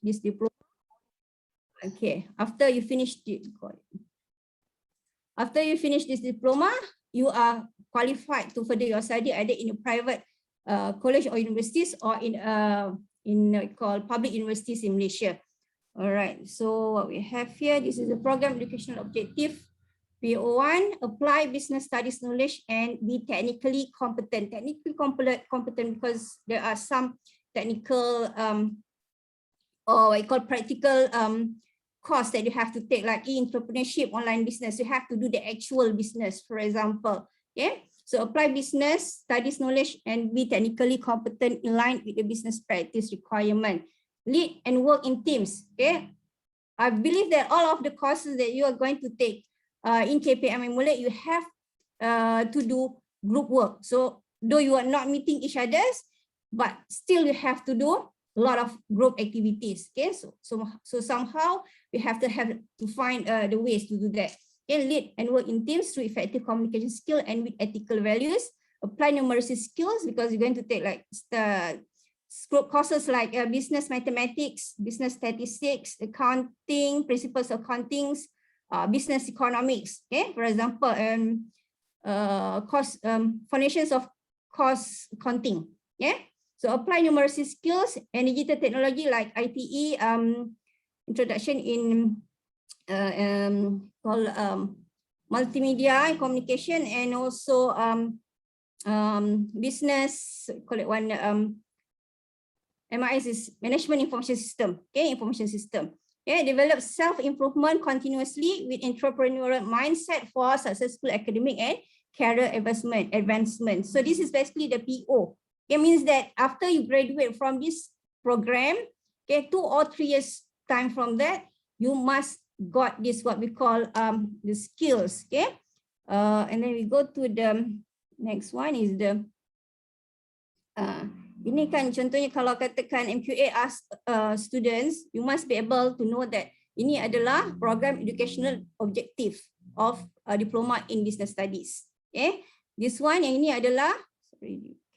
this diploma. Okay, after you finish this diploma, you are qualified to further your study either in a private college or universities or in called public universities in Malaysia. All right, so what we have here, this is the program educational objective. PO1, apply business studies knowledge and be technically competent. Technically competent because there are some technical or what you call practical course that you have to take, like entrepreneurship, online business. You have to do the actual business, for example. Okay, so apply business studies knowledge and be technically competent in line with the business practice requirement. Lead and work in teams. Okay, I believe that all of the courses that you are going to take in KPM Mulek, you have to do group work. So though you are not meeting each others, but still you have to do a lot of group activities. Okay, so somehow we have to find the ways to do that. Okay, lead and work in teams through effective communication skill and with ethical values. Apply numeracy skills because you're going to take like scope courses like business mathematics, business statistics, accounting, principles of accounting, business economics. Okay, for example, foundations of cost accounting. Yeah. So apply numeracy skills and digital technology like ITE, introduction in multimedia and communication, and also business, call it one, MIS is management information system. Okay, information system. Okay, develop self-improvement continuously with entrepreneurial mindset for successful academic and career advancement. So this is basically the PO. It means that after you graduate from this program, okay, 2 or 3 years time from that, you must got this what we call the skills. Okay, and then we go to the next one is the ini kan contohnya kalau katakan MQA ask students, you must be able to know that ini adalah program educational objective of diploma in business studies. Okay, this one yang ini adalah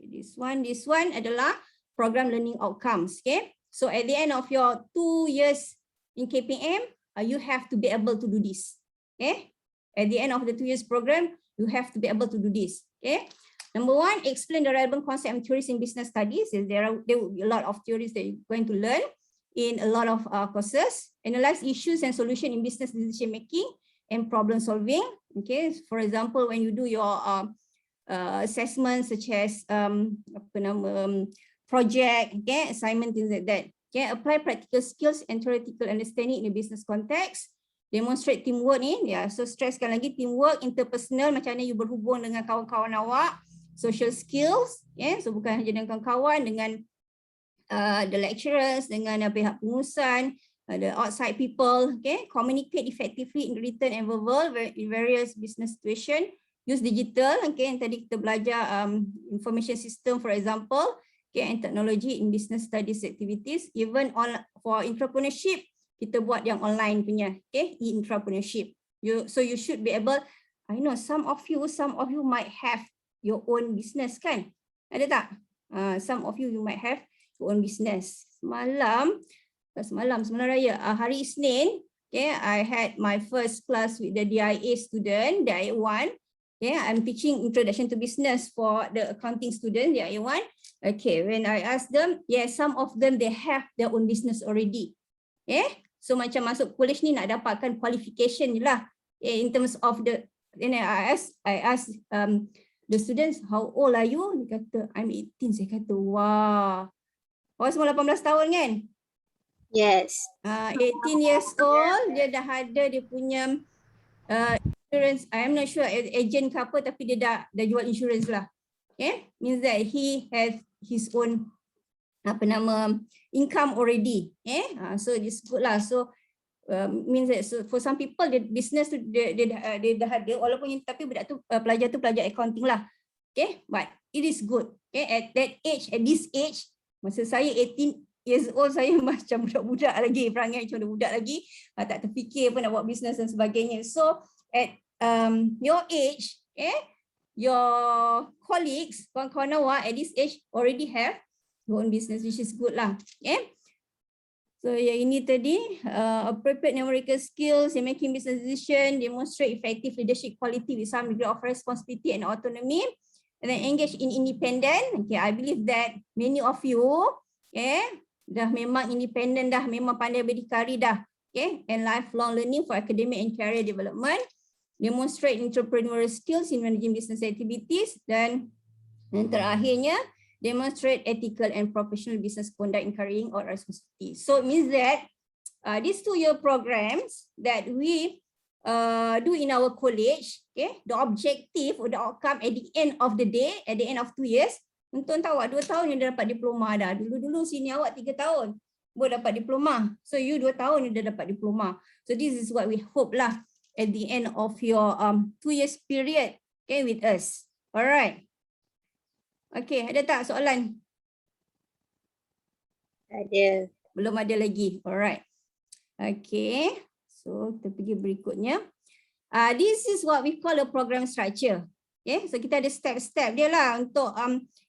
this one adalah program learning outcomes. Okay, so at the end of your 2 years in KPM, you have to be able to do this. Okay, at the end of the 2 years program, you have to be able to do this. Okay, number 1, explain the relevant concept and theories in business studies. There will be a lot of theories that you're going to learn in a lot of courses. Analyze issues and solution in business decision making and problem solving. Okay, for example, when you do your assessments such as project, okay, assignment, things like that. Okay, apply practical skills and theoretical understanding in a business context. Demonstrate teamwork ni, ya. So stresskan lagi teamwork, interpersonal, macam mana you berhubung dengan kawan-kawan awak, social skills, yeah. So bukan hanya dengan kawan-kawan, dengan the lecturers, dengan pihak pengurusan, the outside people. Okay, communicate effectively in written and verbal in various business situation. Use digital, okay, yang tadi kita belajar information system for example, okay, and technology in business studies activities. Even for entrepreneurship, kita buat yang online punya, okay, entrepreneurship. So you should be able, I know some of you might have your own business kan? Ada tak? Some of you might have your own business. Semalam raya, hari Isnin, okay, I had my first class with the DIA student, DIA 1. Yeah, I'm teaching introduction to business for the accounting student, DIA 1. Okay, when I asked them, yeah, some of them they have their own business already. Yeah, so macam masuk college ni nak dapatkan qualification je lah. In terms of the, then I asked the students, how old are you? Dia kata, I'm 18. Saya kata, wah. Awak semua 18 tahun kan? Yes. 18 years old, dia dah ada dia punya insurance. I'm not sure agent ke apa, tapi dia dah jual insurance lah. Okay, means that he has his own income already. So this good lah. So means that so for some people the business tu dia dah ada, walaupun tapi budak tu pelajar accounting lah. Okay, but it is good. Okay, at that age, at this age, masa saya 18 years old, saya macam budak-budak lagi, perangai macam budak lagi, tak terfikir pun nak buat business dan sebagainya. So at your age, your colleagues, kawan-kawan awak at this age already have your own business, which is good lah. So yang ini tadi, appropriate numerical skills in making business decision, demonstrate effective leadership quality with some degree of responsibility and autonomy, and then engage in independent. Okay, I believe that many of you, dah memang independent dah, memang pandai berdikari dah. Okay, and lifelong learning for academic and career development. Demonstrate entrepreneurial skills in managing business activities, dan terakhirnya, demonstrate ethical and professional business conduct in carrying out responsibility. So it means that these 2-year programs that we do in our college, okay, the objective or the outcome at the end of the day, at the end of 2 years, untuk tahu awak 2 tahun yang dah dapat diploma dah. Dulu-dulu sini awak 3 tahun baru dapat diploma. So you 2 tahun you dah dapat diploma. So this is what we hope lah at the end of your 2 years period, okay, with us. Alright. Okay, ada tak soalan? Ada. Belum ada lagi. Alright. Okay. So kita pergi berikutnya. This is what we call a program structure. Okay. So kita ada step-step dia lah untuk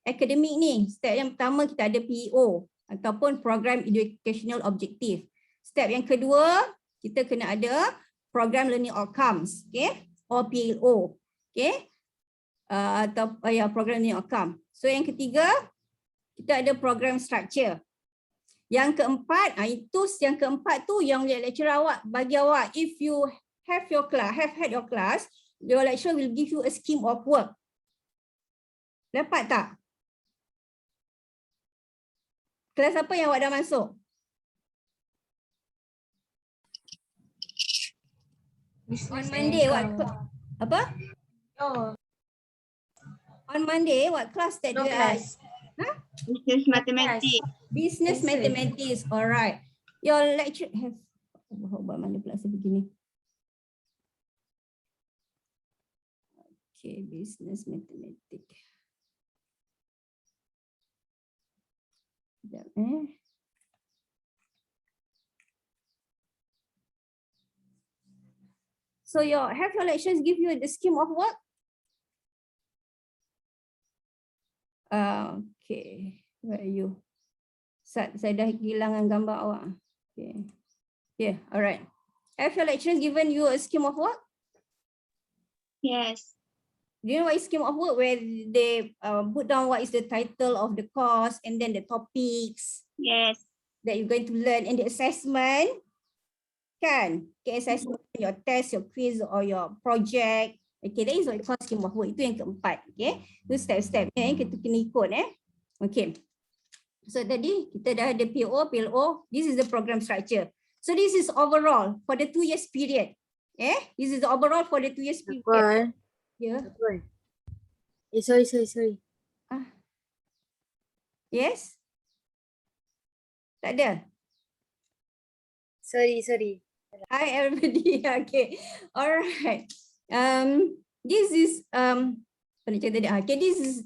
akademik ni. Step yang pertama kita ada PEO ataupun Program Educational Objective. Step yang kedua kita kena ada Program Learning Outcomes. Okay. Or PLO. Okay. Atau Program Learning Outcome. So yang ketiga kita ada program structure. Yang keempat, yang keempat tu yang lecturer awak bagi awak. If you have had your class, your lecturer will give you a scheme of work. Dapat tak? Kelas apa yang awak dah masuk? On Monday, apa? Oh, On Monday, what class that no you class. Business mathematics. Business mathematics, alright. Your lecture have buat mana pula saya begini? Okay, business mathematics. Sekejap, So have your lecturers give you the scheme of work? Okay, where are you? Saya dah kehilangan gambar awak. Okay. Yeah, alright. Have your lecturers given you a scheme of work? Yes. Do you know what is scheme of work? Where they put down what is the title of the course and then the topics Yes. that you're going to learn and the assessment. Kan? Okay, assessment, your test, your quiz or your project. Okay, that is what we call scheme of work. Itu yang keempat. Okay, itu step-step kita kena ikut. Okay. So tadi kita dah ada PO, PLO. This is the program structure. So this is overall for the 2 years period. This is the overall for the 2 years period. Akbar. Yeah. Akbar. Sorry. Yes? Tak ada? Sorry. Hi everybody. Okay. All right. This is okay, this is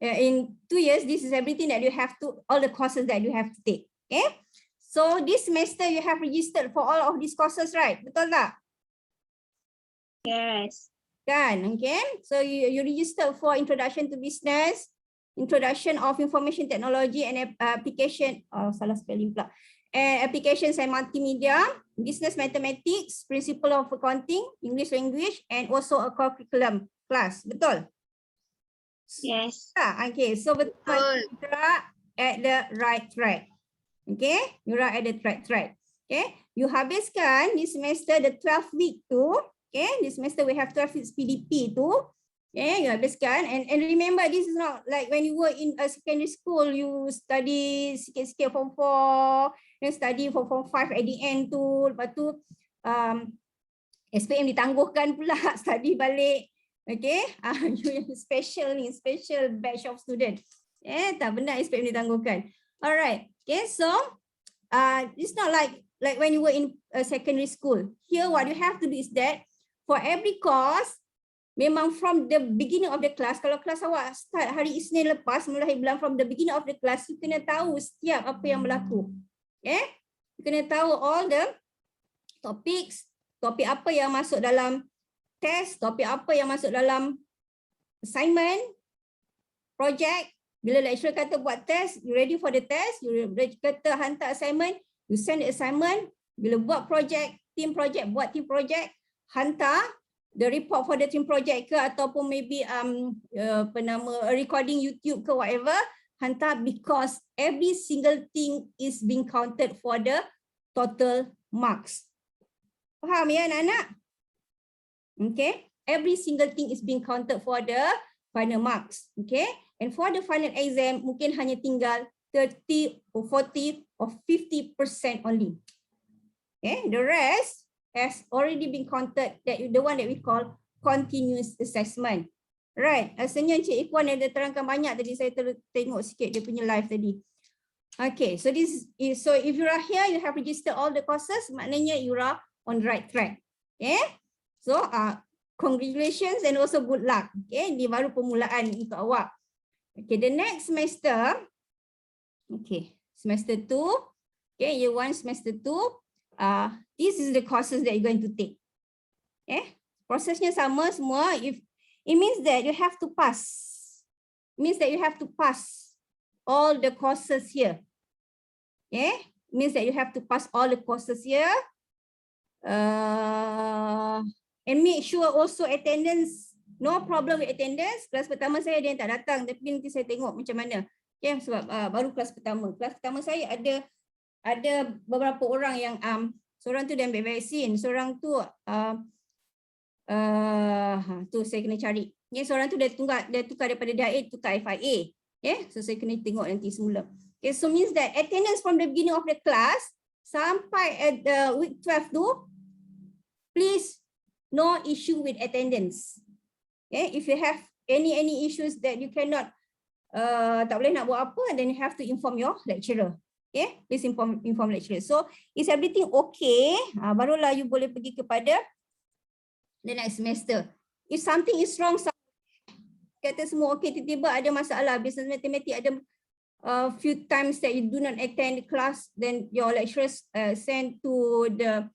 in 2 years, this is everything that you have to, all the courses that you have to take. Okay. So this semester you have registered for all of these courses, right? Betul tak? Yes. Kan? Okay. So you registered for Introduction to Business, Introduction of Information Technology and Application, salah spelling pula. Applications and Multimedia, Business Mathematics, Principle of Accounting, English Language, and also a curriculum class. Betul? Yes. Okay, so betul. You are at the right track. Okay, you are at the right track. Okay, you habiskan this semester the 12 week tu. Okay, this semester we have 12 weeks PDP tu. Okay, you habiskan, and remember this is not like when you were in a secondary school, you study sikit-sikit form 4, then study for form 5 at the end tu, lepas tu SPM ditangguhkan pula, study balik. Okay, you yang special batch of student. Tak benar SPM ditangguhkan. Alright, okay, so it's not like when you were in a secondary school. Here what you have to do is that for every course, memang from the beginning of the class, kalau kelas awak start hari Isnin lepas, mulai bulan from the beginning of the class, you kena tahu setiap apa yang berlaku. Okay? You kena tahu all the topics, topik apa yang masuk dalam test, topik apa yang masuk dalam assignment, project. Bila lecturer kata buat test, you ready for the test, you kata hantar assignment, You send the assignment, bila buat project, buat team project, hantar the report for the team project ke ataupun maybe recording YouTube ke whatever, hantar because every single thing is being counted for the total marks. Faham ya anak-anak? Okay, every single thing is being counted for the final marks. Okay, and for the final exam mungkin hanya tinggal 30 or 40 or 50% only. Okay, the rest has already been counted, that the one that we call continuous assessment. Right, rasanya Encik Ikhwan ada terangkan banyak tadi, saya tengok sikit dia punya live tadi. Okay, so this is, so if you are here, you have registered all the courses, maknanya you are on the right track. Okay, so congratulations and also good luck. Okay, ini baru permulaan untuk awak. Okay, the next semester, okay, semester 2, okay, year 1, semester 2, this is the courses that you're going to take. Okay, prosesnya sama semua. If it means that you have to pass. It means that you have to pass all the courses here. Okay, it means that you have to pass all the courses here. And make sure also attendance, no problem with attendance. Kelas pertama saya ada yang tak datang, tapi nanti saya tengok macam mana. Okay, sebab baru kelas pertama. Kelas pertama saya ada beberapa orang yang seorang tu dah ambil vaksin, seorang tu tu saya kena cari. Okay, seorang tu dia tukar daripada DAID tukar FIA. Okay, so saya kena tengok nanti semula. Okay, so means that attendance from the beginning of the class sampai at the week 12 tu, please no issue with attendance. Okay, if you have any issues that you cannot tak boleh nak buat apa, then you have to inform your lecturer. Okay, please inform lecturer. So is everything okay? Barulah you boleh pergi kepada the next semester. If something is wrong, kata semua okay, tiba-tiba ada masalah business mathematics, ada few times that you do not attend the class, then your lecturers send to the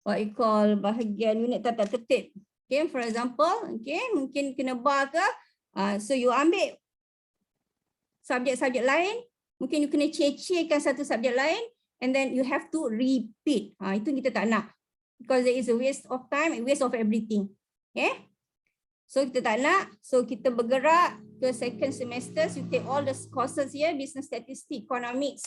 what you call bahagian unit tata tertib. Okay, for example, okay, mungkin kena bar ke, so you ambil subjek-subjek lain, mungkin you kena cecehkan satu subjek lain, and then you have to repeat. Itu kita tak nak, because there is a waste of time, a waste of everything. Okay, so kita tak nak, so kita bergerak ke second semester, you take all the courses here, business statistics, economics,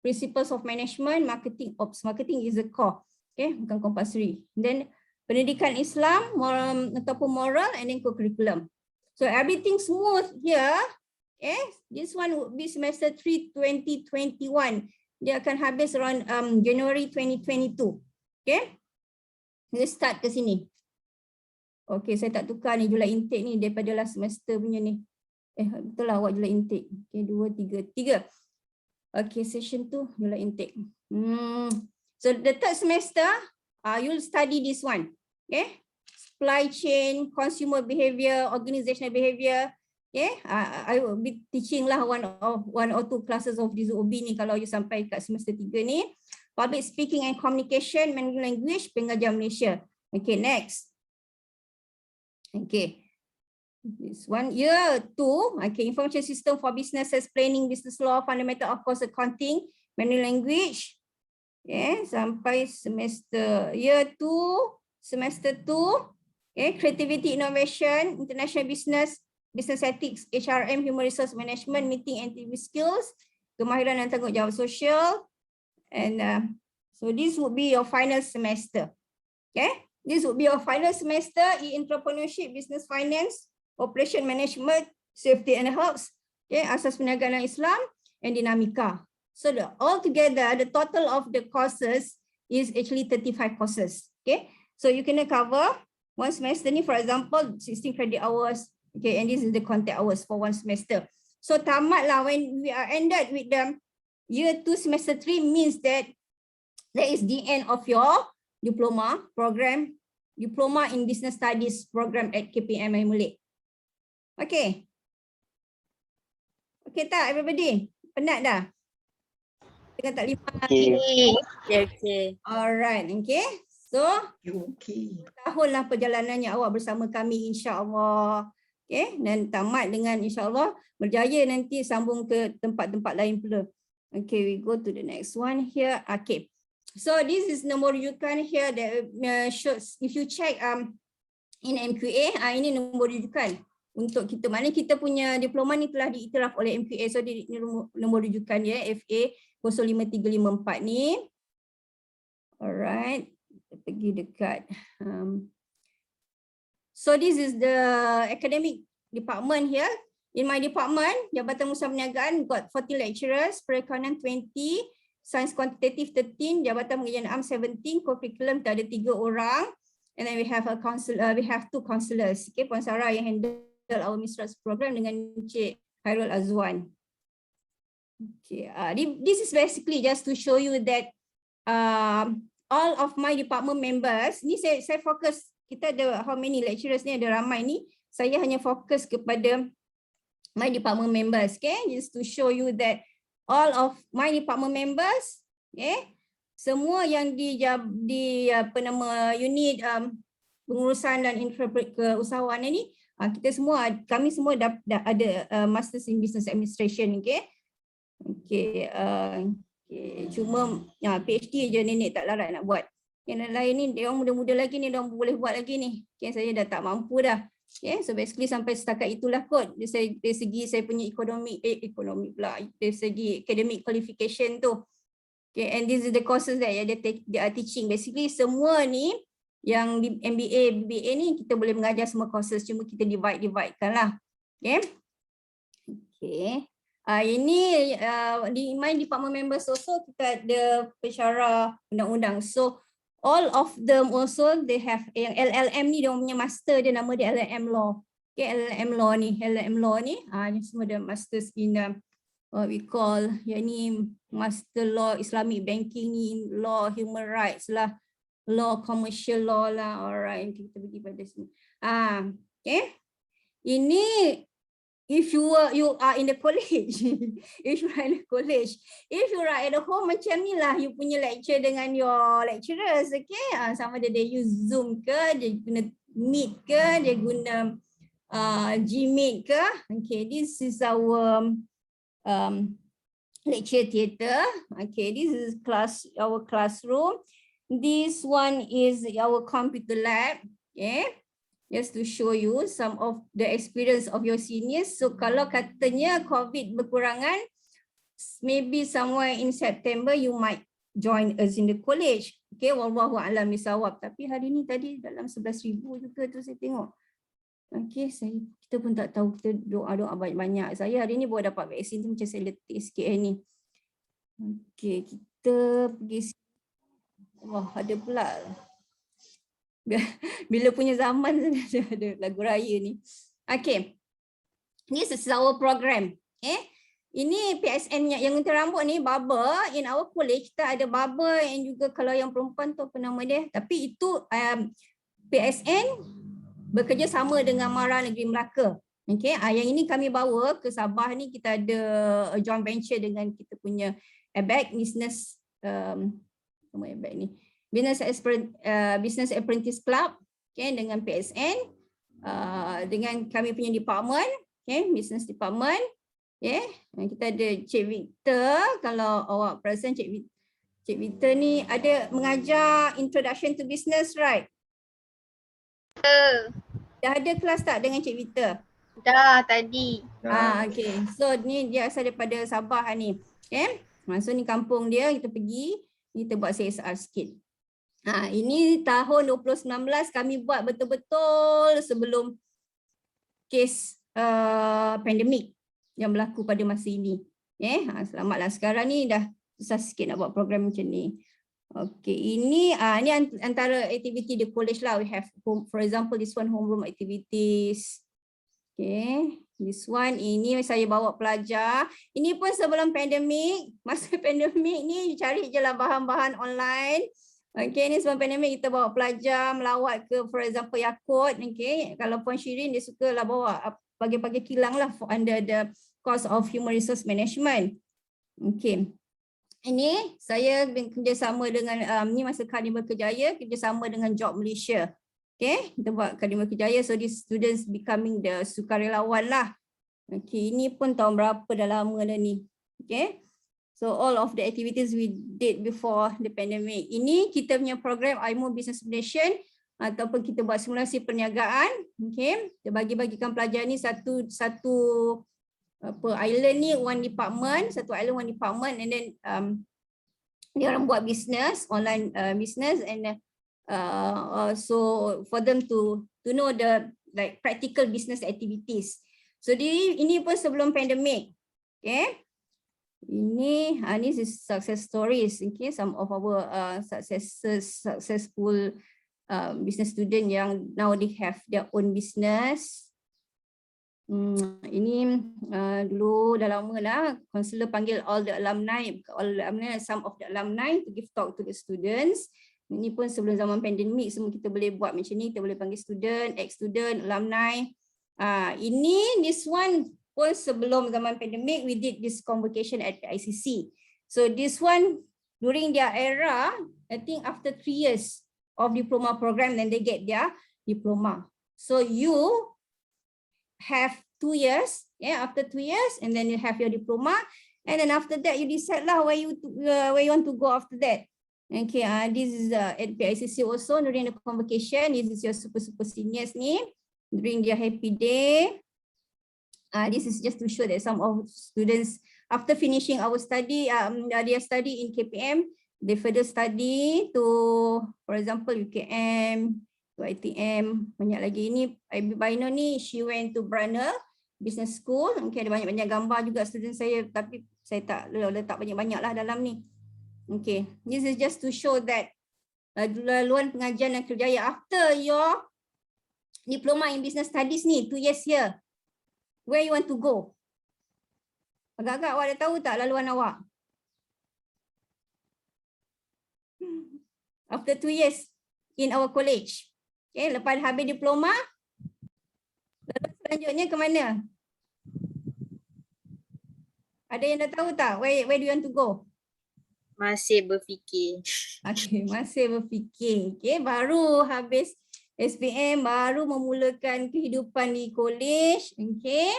principles of management, marketing, ops. Marketing is the core. Okay, bukan compulsory. Then pendidikan Islam, moral ataupun moral, and then co-curriculum. So everything smooth here. Okay, this one would be semester 3 2021. Dia akan habis around January 2022. Okay, kita start ke sini. Okay, saya tak tukar ni July intake ni daripada last semester punya ni. Betul lah awak July intake. Okay, 2, 3. Okay, session tu July intake. So the third semester, you'll study this one. Okay, supply chain, consumer behavior, organizational behavior. Okay, I will be teaching lah one or two classes of this OB ni kalau you sampai kat semester 3 ni. Public speaking and communication, Mandarin language, pengajar Malaysia. Okay, next. Okay, this one, year 2. Okay, information system for businesses, planning, business law, fundamental of course accounting, Mandarin language. Okay, sampai semester year 2, semester 2. Okay, creativity, innovation, international business, business ethics, HRM, human resource management, meeting and TV skills, kemahiran dan tanggungjawab sosial. And so this would be your final semester. Okay, this would be your final semester in entrepreneurship, business finance, operation management, safety and health, okay, asas perniagaan Islam, and dinamika. So altogether, the total of the courses is actually 35 courses. Okay, so you can cover one semester ni, for example, 16 credit hours. Okay, and this is the contact hours for one semester. So tamat lah, when we are ended with the year 2 semester 3 means that is the end of your diploma program, diploma in business studies program at KPM Mulek. Okay. Okay tak everybody? Penat dah? Tengah tak 5 hari. Okay. Alright, okay. So, Okay. tahunlah perjalanannya awak bersama kami insya-Allah. Okay, dan tamat dengan insya-Allah berjaya nanti sambung ke tempat-tempat lain pula. Okay, we go to the next one here. Okay. So this is nombor rujukan here that shows, if you check in MQA, ini nombor rujukan untuk kita. Maknanya kita punya diploma ni telah diiktiraf oleh MQA. So ini nombor rujukan dia, FA 05354 ni. Alright, kita pergi dekat. So this is the academic department here. In my department, Jabatan Usaha Perniagaan got 40 lecturers, perekonomian 20, Sains Kuantitatif 13, Jabatan Pengajian Am 17, curriculum kita ada 3 orang. And then we have a counselor, we have 2 counselors. Okay, Puan Sarah yang handle our Mistress program dengan Encik Hairul Azwan. Okay, this is basically just to show you that all of my department members, ni saya fokus, kita ada how many lecturers ni, ada ramai ni. Saya hanya fokus kepada my department members, okay, just to show you that all of my department members, okay, semua yang di apa nama unit pengurusan dan interpret keusahawanan ni, kami semua dah ada Masters in Business Administration, okay. Okay, cuma PhD je nenek tak larat nak buat. Yang lain ni dia orang muda-muda lagi ni, dia orang boleh buat lagi ni. Okay, saya dah tak mampu dah. Okay, so basically sampai setakat itulah kot dari segi saya punya ekonomi pula, dari segi academic qualification tu. Okay, and this is the courses that they are teaching. Basically semua ni yang di MBA, BBA ni kita boleh mengajar semua courses, cuma kita divide-kan lah. Okay. Okay. Ini di my department members also kita ada pensyarah undang-undang. So all of them also they have yang LLM ni, dia punya master dia nama dia LLM Law. Okay, LLM Law ni semua dia masters in what we call yang ni master law Islamic banking ni, law human rights lah, law commercial law lah. Alright, kita pergi pada sini. Okay. Ini if you are in the college, if you are in the college, if you are at home macam ni lah, you punya lecture dengan your lecturers, okay? Sama dia use Zoom ke, dia guna Meet ke, dia guna Gmeet ke. Okay, this is our lecture theatre. Okay, this is our classroom. This one is our computer lab. Okay. Just to show you some of the experience of your seniors. So kalau katanya COVID berkurangan, maybe somewhere in September you might join us in the college. Okay, wallahu a'lam bisawab. Tapi hari ni tadi dalam 11,000 juga tu saya tengok. Okay, kita pun tak tahu, kita doa-doa banyak-banyak. Saya hari ni baru dapat vaksin tu macam saya letih sikit hari ni. Okay, kita pergi. Wah, ada pula. Bila punya zaman ada lagu raya ni. Okay. This is our program. Ini PSN yang gunting rambut ni, barber. In our college kita ada barber yang juga kalau yang perempuan tu apa nama dia. Tapi itu PSN bekerja sama dengan MARA Negeri Melaka. Okay. Yang ini kami bawa ke Sabah ni, kita ada joint venture dengan kita punya ABAC Business ABAC ni. Business Apprentice Club, okay, dengan PSN, dengan kami punya department, okay, business department, okay. Kita ada Cik Victor, kalau awak perasan Cik Victor ni ada mengajar Introduction to Business, right? Dah ada kelas tak dengan Cik Victor? Dah tadi. Okay, so ni dia asal daripada Sabah ni, okay. So ni kampung dia, kita pergi, kita buat CSR sikit. Ini tahun 2019 kami buat betul-betul sebelum kes pandemik yang berlaku pada masa ini. Selamatlah, sekarang ni dah susah sikit nak buat program macam ni. Okay, ini antara aktiviti di college lah. We have, for example, this one homeroom activities. Okay, this one ini saya bawa pelajar. Ini pun sebelum pandemik. Masa pandemik ni cari je lah bahan-bahan online. Okay, ni sebelum pandemik kita bawa pelajar melawat ke, for example, Yakult. Okay, kalau Puan Shirin dia suka lah bawa pagi-pagi kilang lah under the course of Human Resource Management. Okay, ini saya kerjasama dengan ni masa Karnival Kerjaya, kerjasama dengan Job Malaysia. Okay, kita buat Karnival Kerjaya, so these students becoming the sukarelawan lah. Okay, ini pun tahun berapa dah lama dah ni. Okay, So all of the activities we did before the pandemic. Ini kita punya program IMO Business Foundation ataupun kita buat simulasi perniagaan. Okay, kita bagi-bagikan pelajar ni satu island ni one department, satu island one department, and then dia orang buat business, online business, and so for them to know the like practical business activities. So ini pun sebelum pandemic. Okay. Ini is success stories. Okay, some of our successful business student yang now they have their own business. Ini dulu dah lama lah, counselor panggil all the alumni, some of the alumni to give talk to the students. Ini pun sebelum zaman pandemik, semua kita boleh buat macam ni, kita boleh panggil student, ex-student, alumni. This one pun sebelum zaman pandemik, we did this convocation at ICC. So this one during their era, I think after 3 years of diploma program, then they get their diploma. So you have 2 years, after 2 years, and then you have your diploma, and then after that you decide lah where you want to go after that. Okay, this is at PICC also during the convocation. This is your super seniors ni during their happy day. This is just to show that some of students after finishing our study, their study in KPM, they further study to, for example, UKM, to ITM, banyak lagi. Ini Ibu Baino ni, she went to Brunel Business School. Okay, ada banyak-banyak gambar juga student saya, tapi saya tak letak banyak-banyak lah dalam ni. Okay, this is just to show that laluan pengajian dan kerjaya after your diploma in business studies ni, 2 years here, where you want to go? Agak-agak awak dah tahu tak laluan awak? After 2 years in our college. Okay, lepas habis diploma, lalu selanjutnya ke mana? Ada yang dah tahu tak? Where do you want to go? Masih berfikir. Okay, masih berfikir. Okay, baru habis SPM, baru memulakan kehidupan di college. Okay,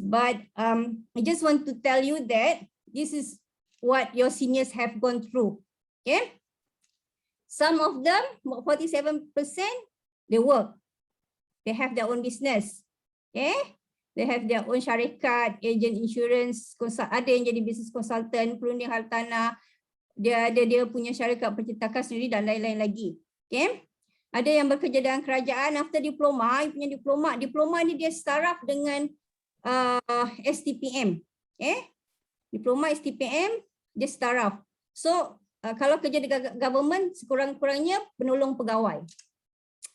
but I just want to tell you that this is what your seniors have gone through. Okay, some of them, 47%, they work. They have their own business. Okay, they have their own syarikat, agent insurance, ada yang jadi business consultant, perunding hartanah, dia punya syarikat percetakan sendiri dan lain-lain lagi. Okay, ada yang bekerja dengan kerajaan after diploma, punya diploma ni dia staraf dengan STPM. Okay, diploma STPM dia staraf. So kalau kerja di government, sekurang-kurangnya penolong pegawai.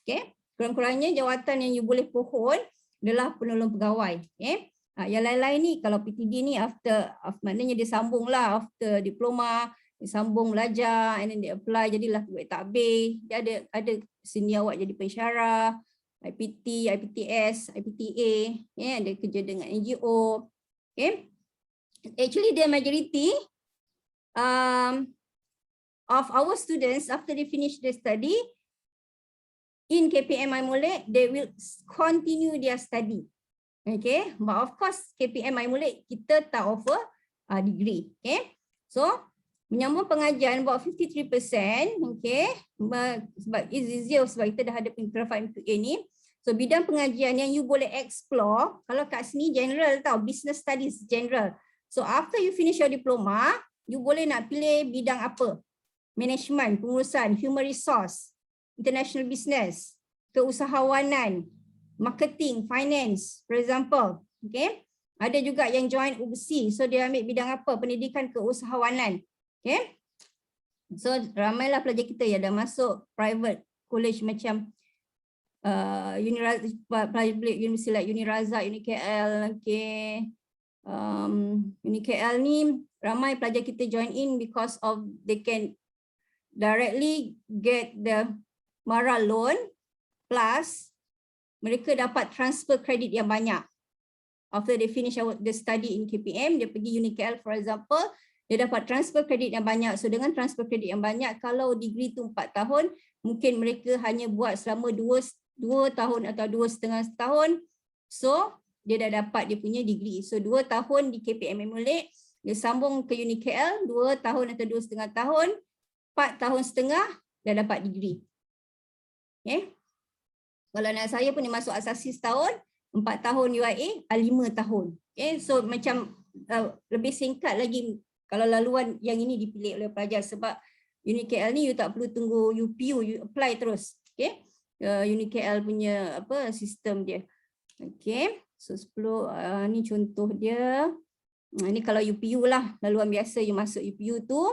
Okay, kurang-kurangnya jawatan yang you boleh pohon adalah penolong pegawai. Okay, yang lain-lain ni kalau PTD ni after maknanya dia sambung lah after diploma, dia sambung belajar and then dia apply jadilah pegawai takbir. Dia ada senior awak jadi pensyarah, IPT, IPTS, IPTA, dia kerja dengan NGO. Okay, actually the majority of our students after they finish their study in KPM Aimolek, they will continue their study. Okay, but of course KPM Aimolek kita tak offer degree. Okay, so menyambung pengajian about 53%. Okay, sebab it's easier sebab kita dah ada pengrafa M2A ni. So bidang pengajian yang you boleh explore, kalau kat sini general tau, business studies general. So after you finish your diploma, you boleh nak pilih bidang apa? Management, pengurusan, human resource, international business, keusahawanan, marketing, finance, for example. Okay, ada juga yang join UBSI, so dia ambil bidang apa? Pendidikan keusahawanan. Okay, so ramailah pelajar kita yang dah masuk private college macam University like Uniraza, UniKL. Okay, UniKL ni ramai pelajar kita join in because of they can directly get the MARA loan plus mereka dapat transfer credit yang banyak. After they finish the study in KPM, dia pergi UniKL for example, dia dapat transfer credit yang banyak. So dengan transfer credit yang banyak, kalau degree tu 4 tahun, mungkin mereka hanya buat selama 2 tahun atau 2,5 tahun. So dia dah dapat dia punya degree. So 2 tahun di KPM Aimolek, dia sambung ke UniKL 2 tahun atau 2,5 tahun, 4 tahun setengah dah dapat degree. Okay. Kalau anak saya pun dia masuk asasi setahun, 4 tahun UIA, 5 tahun. Okay. So macam lebih singkat lagi kalau laluan yang ini dipilih oleh pelajar sebab UniKL ni you tak perlu tunggu UPU, you apply terus. Okay. UniKL punya sistem dia. Okay. So 10 ni contoh dia. Ini kalau UPU lah, laluan biasa you masuk UPU tu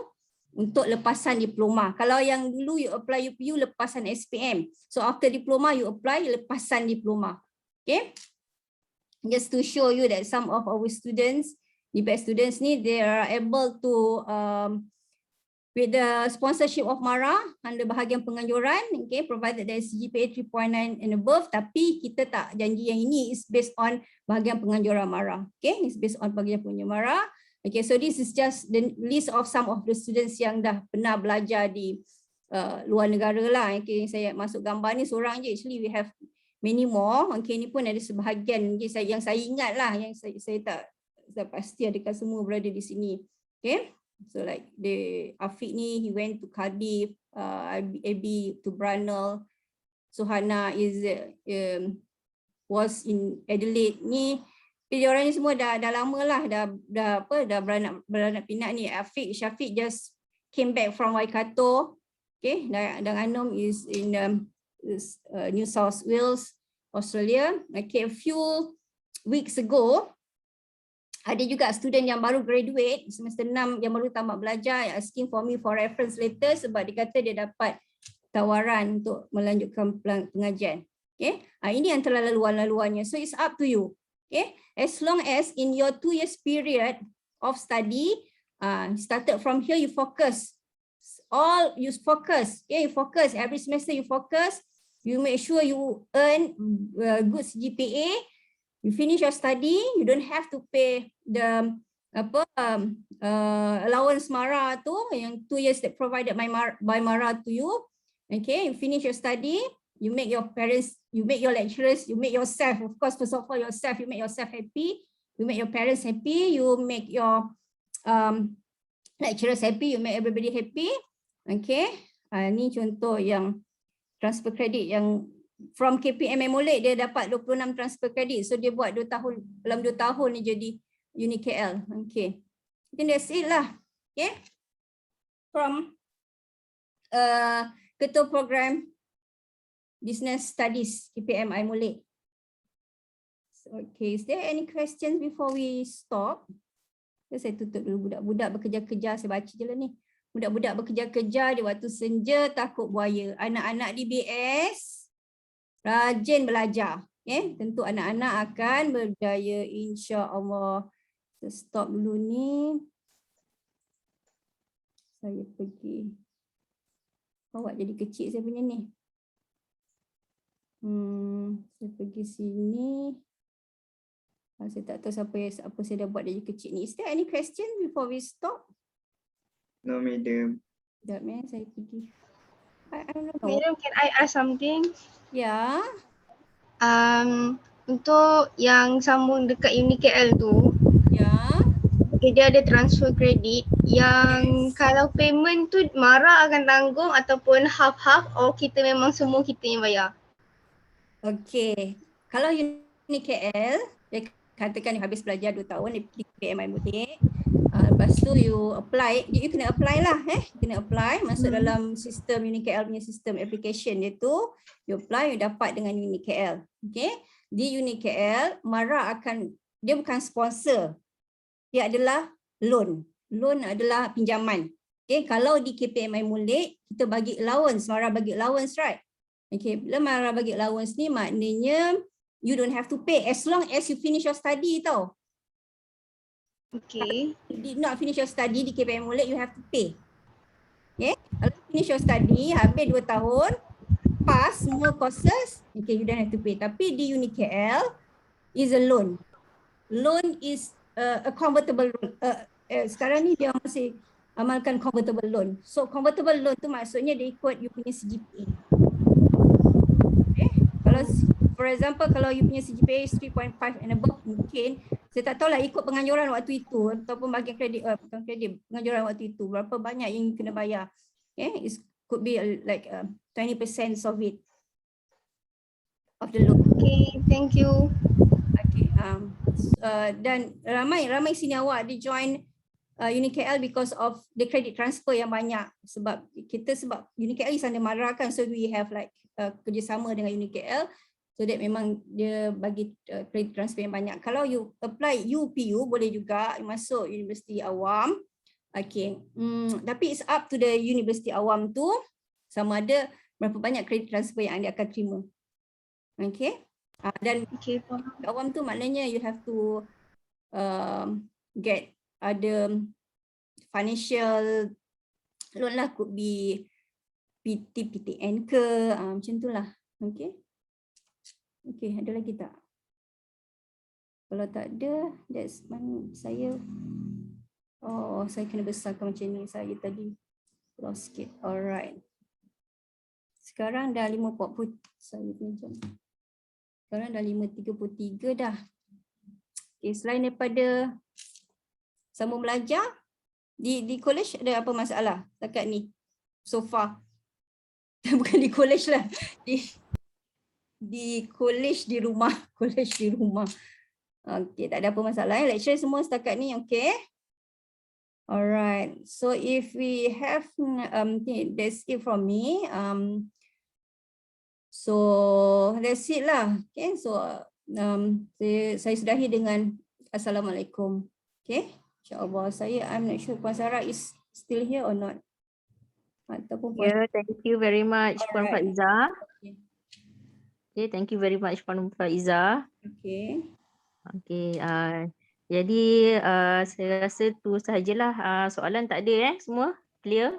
untuk lepasan diploma. Kalau yang dulu you apply UPU lepasan SPM. So after diploma you apply lepasan diploma. Okay. Just to show you that some of our students, DPS students ni, they are able to with the sponsorship of MARA under bahagian penganjuran, okay, provided there is GPA 3.9 and above, tapi kita tak janji yang ini is based on bahagian penganjuran MARA. Okay, it's based on bahagian penganjuran MARA. Okay, so this is just the list of some of the students yang dah pernah belajar di luar negara lah. Okay, saya masuk gambar ni seorang je, actually we have many more. Okay, ni pun ada sebahagian yang saya ingat lah, yang saya tak pasti adakah semua berada di sini. Okay. So like the Afiq ni, he went to Cardiff, Abi to Brunel, Suhana was in Adelaide ni. Jadi orang ni semua dah lama lah, dah beranak pinak ni. Afiq, Syafiq just came back from Waikato. Okay, dan Anom is in New South Wales, Australia. Okay, a few weeks ago, ada juga student yang baru graduate semester 6 yang baru tamat belajar yang asking for me for reference letter sebab dia kata dia dapat tawaran untuk melanjutkan pengajian. Okay, ini antara laluan-laluannya. So it's up to you. Okay, as long as in your 2 years period of study, started from here you focus. You focus. Okay, you focus every semester. You focus. You make sure you earn good GPA. You finish your study, you don't have to pay the allowance MARA tu yang 2 years that provided by MARA to you. Okay, you finish your study, you make your parents, you make your lecturers, you make yourself, of course, first of all yourself, you make yourself happy, you make your parents happy, you make your lecturers happy, you make everybody happy. Okay, ni contoh yang transfer credit yang from KPM Molek dia dapat 26 transfer credit. So dia buat 2 tahun, dalam 2 tahun ni jadi UniKL. Okay. I think that's it lah. Okay. From Ketua Program Business Studies KPM Molek. Okay, is there any questions before we stop? Saya tutup dulu. Budak-budak bekerja-kerja, saya baca je lah ni. Budak-budak bekerja-kerja di waktu senja takut buaya. Anak-anak di BS rajin belajar. Okay? Tentu anak-anak akan berjaya insya-Allah. Saya stop dulu ni. Saya pergi. Awak jadi kecil saya punya ni. Saya pergi sini. Saya tak tahu apa saya dah buat dia kecil ni. Is there any question before we stop? No, madam. Sekejap saya pergi. I don't know. Madam, can I ask something? Ya. Untuk yang sambung dekat UniKL tu, Ya. dia ada transfer credit yang kalau payment tu MARA akan tanggung ataupun half-half or kita memang semua kita yang bayar? Okey. Kalau UniKL, dia katakan you habis belajar 2 tahun di KPM Molek. Lepas tu you apply, you kena apply lah kena apply masuk dalam sistem UniKL punya sistem application dia tu, you apply, you dapat dengan UniKL. Okay, di UniKL MARA akan, dia bukan sponsor, dia adalah loan adalah pinjaman. Okay, kalau di KPM Molek kita bagi allowance, MARA bagi allowance, right? Okay, bila MARA bagi allowance ni maknanya you don't have to pay as long as you finish your study tau. Okay. Did not finish your study di KPM Molek, you have to pay. Okay, kalau finish your study, habis 2 tahun, pass semua courses, okay, you don't have to pay. Tapi di UniKL is a loan. Loan is a convertible loan. Sekarang ni dia masih amalkan convertible loan. So convertible loan tu maksudnya dia ikut you punya CGPA. Okay, kalau for example kalau you punya CGPA is 3.5 and above, mungkin Saya tak tahulah ikut penganjuran waktu itu ataupun bagian kredit, bukan kredit, penganjuran waktu itu berapa banyak yang kena bayar. Okay, it could be like 20% of it, of the loan. Okay, thank you. Okay, dan ramai sini awak di join UniKL because of the credit transfer yang banyak, sebab UniKL is under MARA kan, so we have like kerjasama dengan UniKL, so that memang dia bagi credit transfer yang banyak. Kalau you apply UPU boleh juga masuk universiti awam. Okay, tapi it's up to the universiti awam tu sama ada berapa banyak credit transfer yang dia akan terima. Okay, dan Okay, faham. awam tu maknanya you have to get ada financial loan lah, could be PTN ke, macam tu lah. Okay. Okay, ada lagi tak? Kalau tak ada, that's saya. Oh, saya kena besarkan macam ni. Saya tadi lost sikit. Alright. Sekarang dah 5:40. Saya pinjam. Sekarang dah 5:33 dah. Okay, selain daripada sambung belajar, di college ada apa masalah setakat ni? So far. Bukan di college lah. Di college di rumah. College di rumah. Okay, tak ada apa masalah. Lecture semua setakat ni okay. Alright. So if we have, that's it from me. So that's it lah. Okay, so saya sudahi dengan Assalamualaikum. Okay, insyaAllah. I'm not sure Puan Sarah is still here or not. Ataupun Puan Yeah, thank you very much, Puan Alright. Faiza. Okay. Okay, thank you very much, Puan Faiza. Okay. Okay, jadi saya rasa tu sahajalah. Soalan tak ada semua? Clear?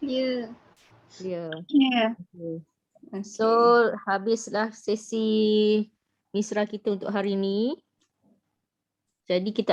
Yeah. Clear. Yeah. Okay. Okay. So, habislah sesi misra kita untuk hari ni. Jadi kita